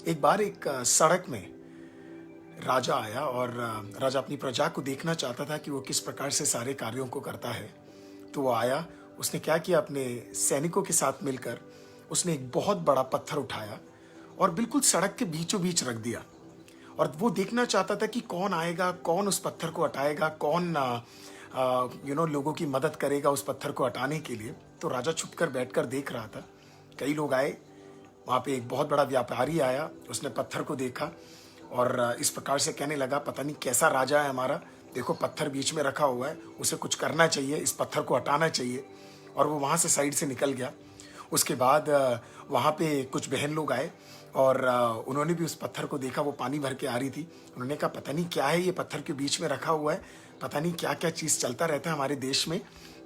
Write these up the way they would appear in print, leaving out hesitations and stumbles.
एक बार एक सड़क में राजा आया और राजा अपनी प्रजा को देखना चाहता था कि वो किस प्रकार से सारे कार्यों को करता है। तो वो आया, उसने क्या किया, अपने सैनिकों के साथ मिलकर उसने एक बहुत बड़ा पत्थर उठाया और बिल्कुल सड़क के बीचों बीच रख दिया। और वो देखना चाहता था कि कौन आएगा, कौन उस पत्थर को हटाएगा, कौन लोगों की मदद करेगा उस पत्थर को हटाने के लिए। तो राजा छुप कर बैठ कर देख रहा था। कई लोग आए, वहाँ पे एक बहुत बड़ा व्यापारी आया, उसने पत्थर को देखा और इस प्रकार से कहने लगा, पता नहीं कैसा राजा है हमारा, देखो पत्थर बीच में रखा हुआ है, उसे कुछ करना चाहिए, इस पत्थर को हटाना चाहिए। और वो वहाँ से साइड से निकल गया। उसके बाद वहाँ पे कुछ बहन लोग आए और उन्होंने भी उस पत्थर को देखा, वो पानी भर के आ रही थी। उन्होंने कहा, पता नहीं क्या है ये पत्थर के बीच में रखा हुआ है, पता नहीं क्या क्या चीज़ चलता रहता है हमारे देश में।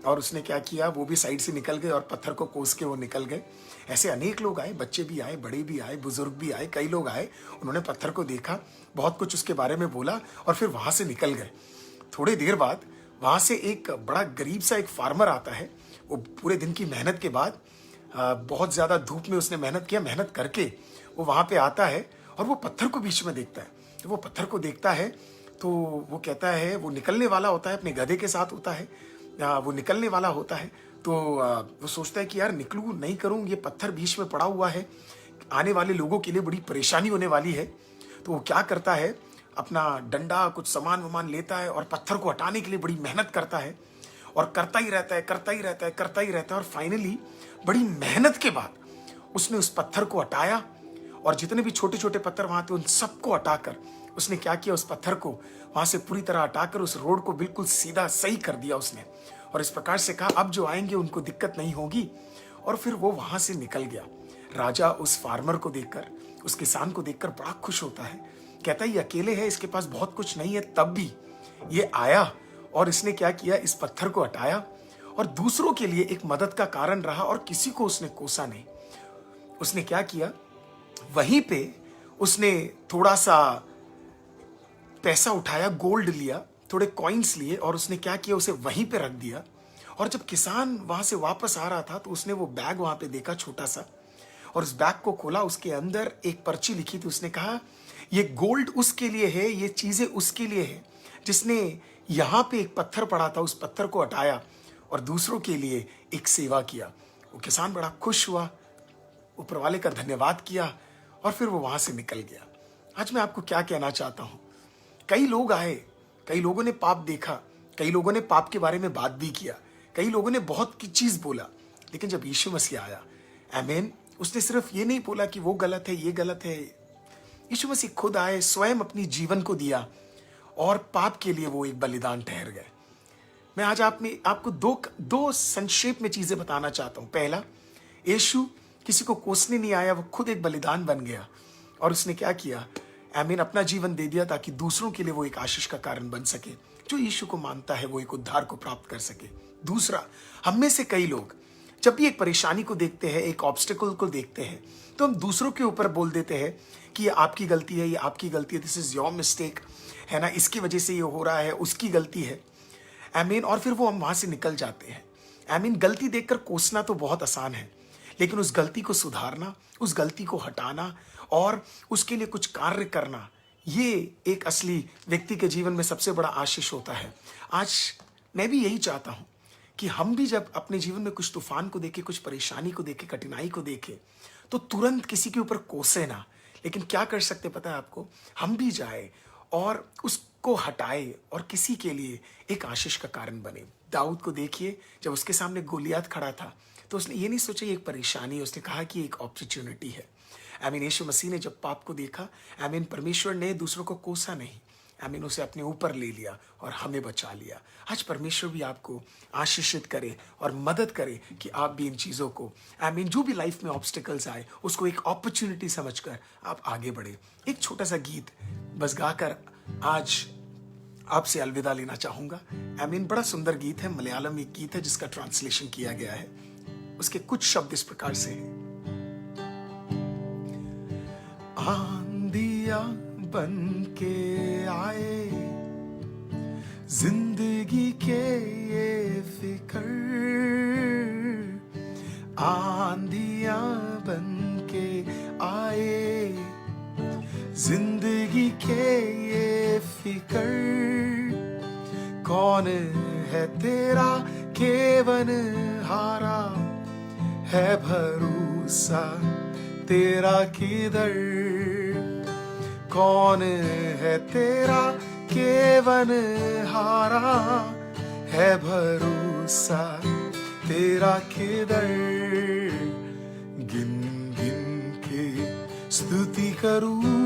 और उसने क्या किया, वो भी साइड से निकल गए और पत्थर को कोस के वो निकल गए। ऐसे अनेक लोग आए, बच्चे भी आए, बड़े भी आए, बुजुर्ग भी आए, कई लोग आए। उन्होंने पत्थर को देखा, बहुत कुछ उसके बारे में बोला और फिर वहाँ से निकल गए। थोड़ी देर बाद वहाँ से एक बड़ा गरीब सा एक फार्मर आता है। वो पूरे दिन की मेहनत के बाद बहुत ज़्यादा धूप में उसने मेहनत किया, मेहनत करके वो वहाँ पे आता है और वो पत्थर को बीच में देखता है। जब वो पत्थर को देखता है तो वो कहता है, वो निकलने वाला होता है, अपने गधे के साथ होता है, वो निकलने वाला होता है। तो वो सोचता है कि यार निकलूँ नहीं करूँ, ये पत्थर बीच में पड़ा हुआ है, आने वाले लोगों के लिए बड़ी परेशानी होने वाली है। तो वो क्या करता है, अपना डंडा कुछ सामान वामान लेता है और पत्थर को हटाने के लिए बड़ी मेहनत करता है और करता ही रहता है, करता ही रहता है, करता ही रहता है। और फाइनली बड़ी मेहनत के बाद उसने उस पत्थर को हटाया और जितने भी छोटे छोटे पत्थर वहां थे उन सबको हटाकर उसने क्या किया, उस पत्थर को वहां से पूरी तरह हटाकर उस रोड को बिल्कुल सीधा सही कर दिया उसने। और इस प्रकार से कहा, अब जो आएंगे उनको दिक्कत नहीं होगी। और फिर वो वहां से निकल गया। राजा उस फार्मर को देखकर, उस किसान को देखकर बड़ा खुश होता है। कहता है, ये अकेले है, इसके पास बहुत कुछ नहीं है, तब भी ये आया और इसने क्या किया, इस पत्थर को हटाया और दूसरों के लिए एक मदद का कारण रहा और किसी को उसने कोसा नहीं। उसने क्या किया, वहीं पे उसने थोड़ा सा पैसा उठाया, गोल्ड लिया, थोड़े कॉइन्स लिए और उसने क्या किया, उसे वहीं पे रख दिया। और जब किसान वहां से वापस आ रहा था तो उसने वो बैग वहां पे देखा छोटा सा, और उस बैग को खोला, उसके अंदर एक पर्ची लिखी थी। उसने कहा, ये गोल्ड उसके लिए है, ये चीजें उसके लिए है जिसने यहाँ पे एक पत्थर पड़ा था, उस पत्थर को हटाया और दूसरों के लिए एक सेवा किया। वो किसान बड़ा खुश हुआ, ऊपर वाले का धन्यवाद किया और फिर वो वहां से निकल गया। आज मैं आपको क्या कहना चाहता हूं, कई लोग आए, कई लोगों ने पाप देखा, कई लोगों ने पाप के बारे में बात भी किया, कई लोगों ने बहुत की चीज बोला, लेकिन जब यीशु मसीह आया, आमीन, उसने सिर्फ ये नहीं बोला कि वो गलत है, ये गलत है। यीशु मसीह खुद आए, स्वयं अपनी जीवन को दिया और पाप के लिए वो एक बलिदान ठहर गए। मैं आज आपको दो संक्षेप में चीजें बताना चाहता हूं। पहला, यीशु किसी को कोसने नहीं आया, वो खुद एक बलिदान बन गया और उसने क्या किया, आमीन, अपना जीवन दे दिया ताकि दूसरों के लिए वो एक आशीष का कारण बन सके। जो यीशु को मानता है वो एक उद्धार को प्राप्त कर सके। दूसरा, हम में से कई लोग जब भी एक परेशानी को देखते हैं, एक ऑब्स्टिकल को देखते हैं, तो हम दूसरों के ऊपर बोल देते हैं कि ये आपकी गलती है, ये आपकी गलती है, दिस इज योर मिस्टेक, है ना, इसकी वजह से ये हो रहा है, उसकी गलती है, आमीन। और फिर वो हम वहां से निकल जाते हैं। आमीन। गलती देखकर कोसना तो बहुत आसान है, लेकिन उस गलती को सुधारना, उस गलती को हटाना और उसके लिए कुछ कार्य करना, ये एक असली व्यक्ति के जीवन में सबसे बड़ा आशीष होता है। आज मैं भी यही चाहता हूं कि हम भी जब अपने जीवन में कुछ तूफान को देखें, कुछ परेशानी को देखें, कठिनाई को देखें, तो तुरंत किसी के ऊपर कोसे ना, लेकिन क्या कर सकते पता है आपको, हम भी जाए और उसको हटाए और किसी के लिए एक आशीष का कारण बने। दाऊद को देखिए, जब उसके सामने गोलियात खड़ा था तो उसने ये नहीं सोचा ये एक परेशानी है, उसने कहा कि एक अपॉर्चुनिटी है। आमीन। यीशु मसीह ने जब पाप को देखा, आमीन, परमेश्वर ने दूसरों को कोसा नहीं, आमीन, उसे अपने ऊपर ले लिया और हमें बचा लिया। आज परमेश्वर भी आपको आशीषित करे और मदद करे कि आप भी इन चीज़ों को, आमीन, जो भी लाइफ में ऑब्स्टिकल्स आए उसको एक अपॉर्चुनिटी समझकर आप आगे बढ़े। एक छोटा सा गीत बस गाकर आज आपसे अलविदा लेना चाहूंगा। आमीन। बड़ा सुंदर गीत है, मलयालम एक गीत है जिसका ट्रांसलेशन किया गया है। उसके कुछ शब्द इस प्रकार से हैं। आंधिया बन के आए जिंदगी के ये फिकर, आंधिया बन के आए जिंदगी के ये फिकर, कौन है तेरा केवन हारा, है भरोसा तेरा किधर, कौन है तेरा केवन हारा, है भरोसा तेरा किधर। गिन गिन के स्तुति करूं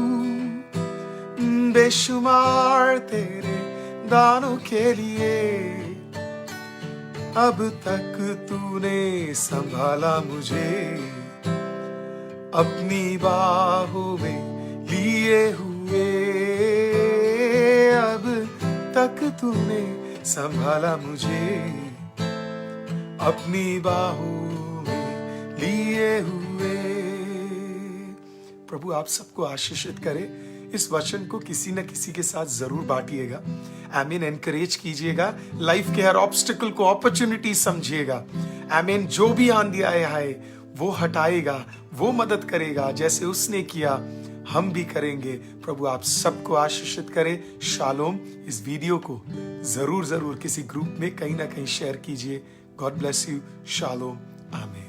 बेशुमार तेरे दानों के लिए, अब तक तूने संभाला मुझे, अपनी बाहों में लिए हुए, अब तक तूने संभाला मुझे, अपनी बाहों में लिए हुए। प्रभु आप सबको आशीषित करे। इस वचन को किसी न किसी के साथ जरूर बांटिएगा। आमीन। एनकरेज कीजिएगा। लाइफ के हर ऑब्स्टिकल को अपॉर्चुनिटी समझिएगा। आमीन। जो भी आंधी आया है वो हटाएगा, वो मदद करेगा, जैसे उसने किया हम भी करेंगे। प्रभु आप सबको आशीषित करे। शालोम। इस वीडियो को जरूर किसी ग्रुप में कहीं ना कहीं शेयर कीजिए। God bless you. शालोम। आमीन।